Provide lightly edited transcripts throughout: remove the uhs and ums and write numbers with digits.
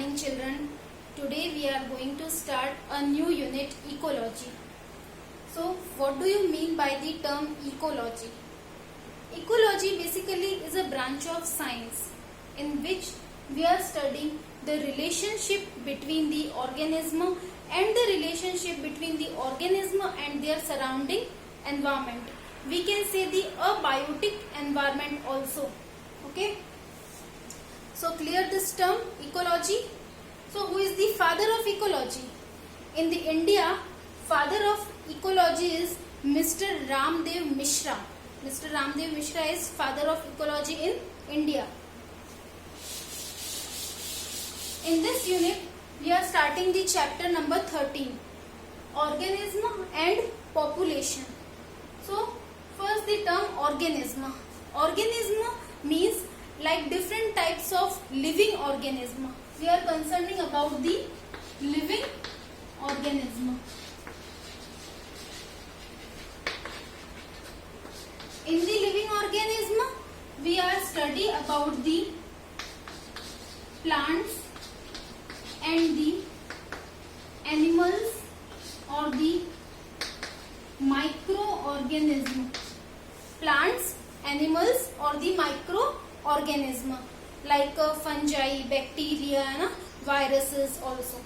morning children. Today we are going to start a new unit, ecology. So what do you mean by the term ecology? Ecology basically is a branch of science in which we are studying the relationship between the organism and the relationship between the organism and their surrounding environment. We can say the abiotic environment also. Okay. So clear this term ecology. So who is the father of ecology? In the India, father of ecology is Mr. Ramdev Mishra. Mr. Ramdev Mishra is father of ecology in India. In this unit, we are starting the chapter number 13, organism and population. So first the term organism. Organism means like different types of living organism. We are concerning about the living organism. In the living organism, we are study about the plants and the animals or the microorganism. Plants, animals or the microorganism like fungi, bacteria, viruses also.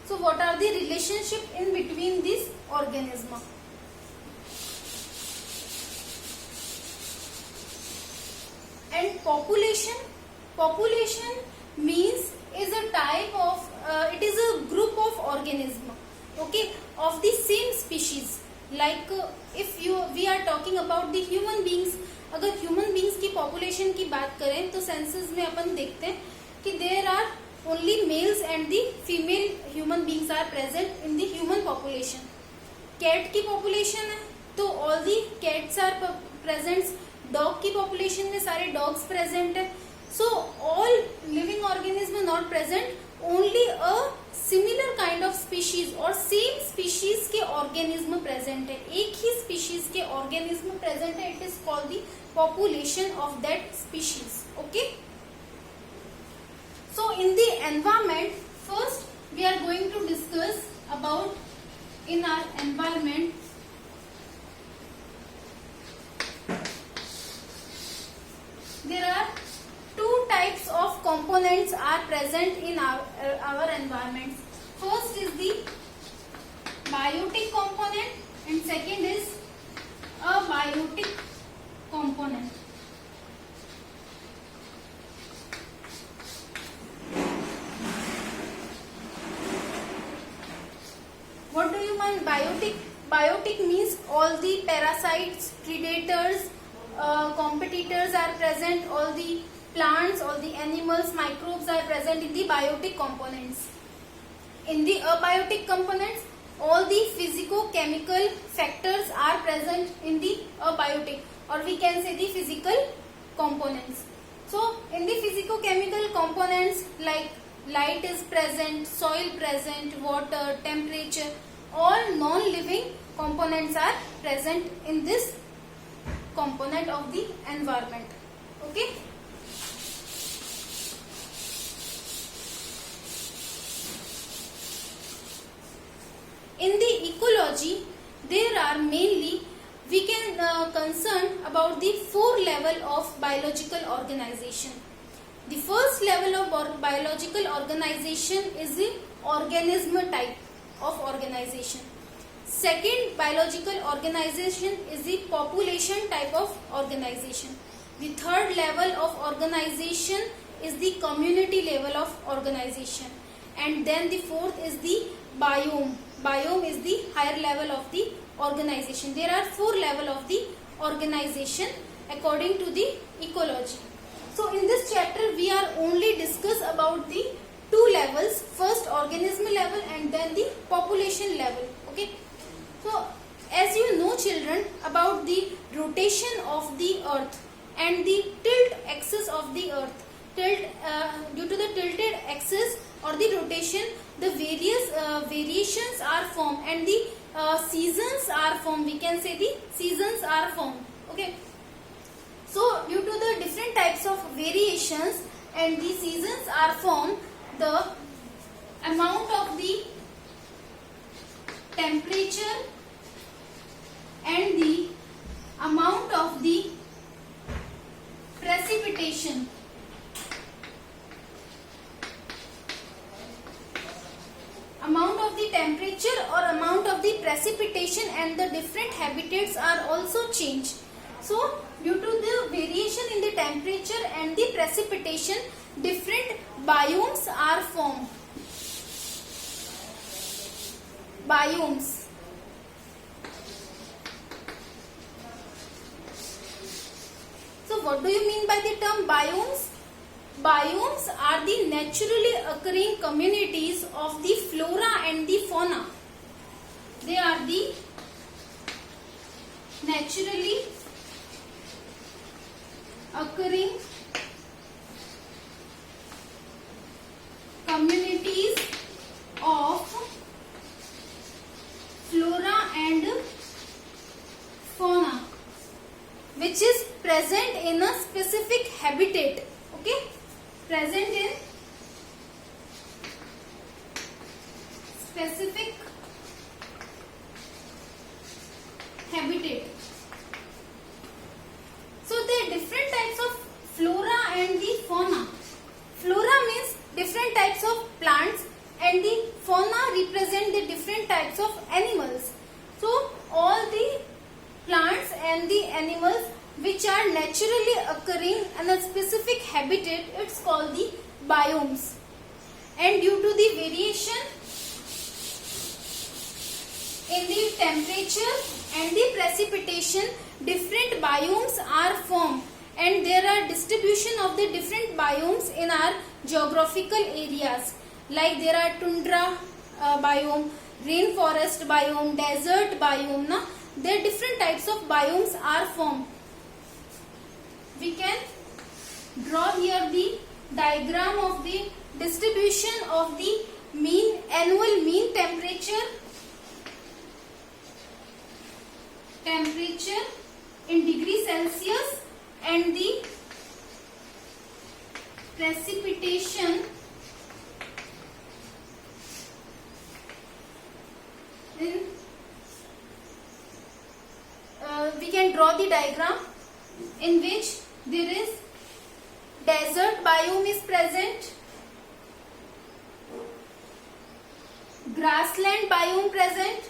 So what are the relationship in between these organisms? And population. Population means is a type of it is a group of organism, okay, of the same species. Like if we are talking about the human beings, अगर human beings की population की बात करें तो census में अपन देखते हैं कि there are only males and the female human beings are present in the human population. Cat की पॉपुलेशन है तो all the cats are present. Dog की पॉपुलेशन में सारे डॉग्स प्रेजेंट है. So all living organism not present, only a similar kind of species और same species के organism present है. एक ही स्पीशीज के ऑर्गेनिज्म प्रेजेंट है. It is called the population of that species. Okay. So in the environment, first we are going to discuss about in our environment there are two types of components are present in our environment. First is the biotic component and second is abiotic component. What do you mean biotic? Biotic means all the parasites, predators, competitors are present. All the plants, all the animals, microbes are present in the biotic components. In the abiotic components, all the physico-chemical factors are present in the abiotic, or we can say the physical components. So in the physico-chemical components like light is present, soil present, water, temperature, all non-living components are present in this component of the environment. Okay. In the ecology, there are mainly we can concern about the four level of biological organization. The first level of biological organization is the organism type of organization. Second biological organization is the population type of organization. The third level of organization is the community level of organization. And then the fourth is the biome. Biome is the higher level of the organization. There are four levels of the organization according to the ecology. So in this chapter we are only discuss about the two levels, first organism level and then the population level. Okay. So as you know children about the rotation of the earth and the tilt axis of the earth. Due to the tilted axis or the rotation, the various variations are formed and the seasons are formed. We can say the seasons are formed. Okay. So due to the different types of variations and the seasons are formed, the amount of the temperature and the amount of the precipitation. Amount of the temperature or amount of the precipitation and the different habitats are also changed. So, due to the variation in the temperature and the precipitation, different biomes are formed. Biomes. So, what do you mean by the term biomes? Biomes are the naturally occurring communities of the flora and the fauna. They are the naturally occurring communities of flora and fauna which is present in a specific habitat. Okay, present in specific habitat. So there are different types of flora and the fauna. Flora means different types of plants and the fauna represent the different types of animals. So all the plants and the animals which are naturally occurring in a specific habitat, it's called the biomes. And due to the variation in the temperature and the precipitation, different biomes are formed, and there are distribution of the different biomes in our geographical areas. Like there are tundra biome, rainforest biome, desert biome. There are different types of biomes are formed. We can draw here the diagram of the distribution of the annual mean temperature in degree Celsius and the precipitation in we can draw the diagram in which there is desert biome is present, grassland biome present,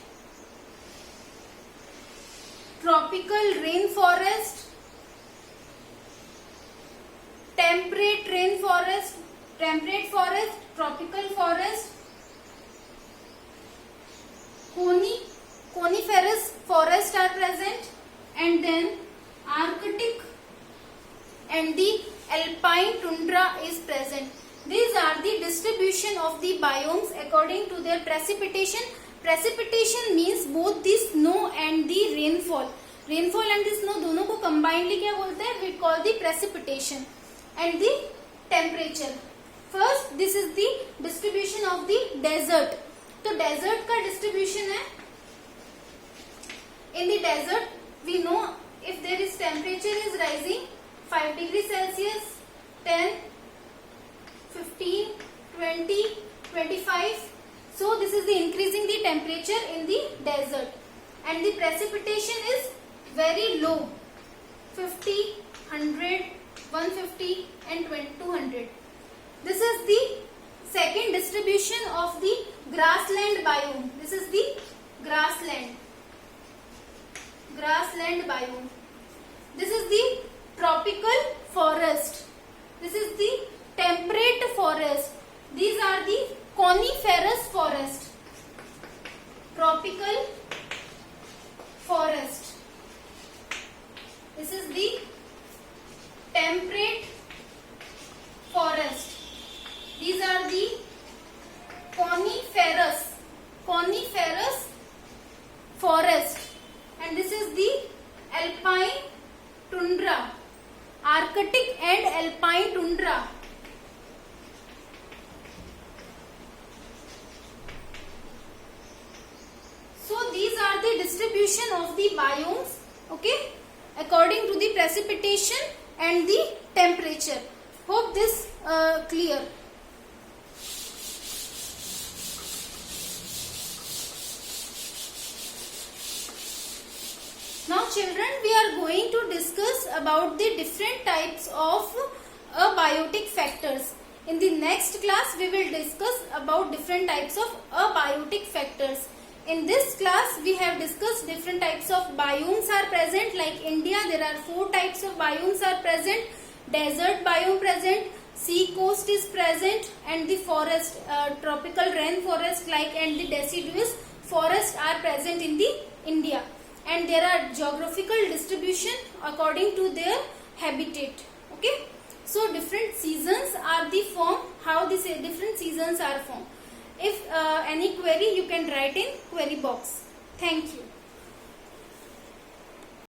tropical rainforest, temperate forest, tropical forest, coniferous forest are present, and then Arctic and the alpine tundra is present. These are the distribution of the biomes according to their precipitation. Precipitation means both the snow and the rainfall. Rainfall and the snow दोनों को combinedly क्या बोलते हैं? We call the precipitation. And the temperature. First, this is the distribution of the desert. तो desert का distribution है. In the desert, we know if there is temperature is rising 5 degrees Celsius, 10, 15, 20, 25. So this is the increasing the temperature in the desert, and the precipitation is very low, 50, 100, 150 and 200. This is the second distribution of the grassland biome. This is the grassland biome. This is the tropical forest. This is the temperate forest. These are the coniferous forest. Tropical forest. This is the temperate forest. These are the coniferous forest, and this is the alpine tundra, Arctic and alpine tundra. So these are the distribution of the biomes, okay, according to the precipitation and the temperature. Hope this clear. children, we are going to discuss about the different types of abiotic factors. In the next class, we will discuss about different types of abiotic factors. In this class, we have discussed different types of biomes are present. Like India, there are 4 types of biomes are present. Desert biome present, sea coast is present, and the forest, tropical rain forest like and the deciduous forest are present in the India. And there are geographical distribution according to their habitat. Okay. So different seasons are the form, how these different seasons are formed. If any query, you can write in query box. Thank you.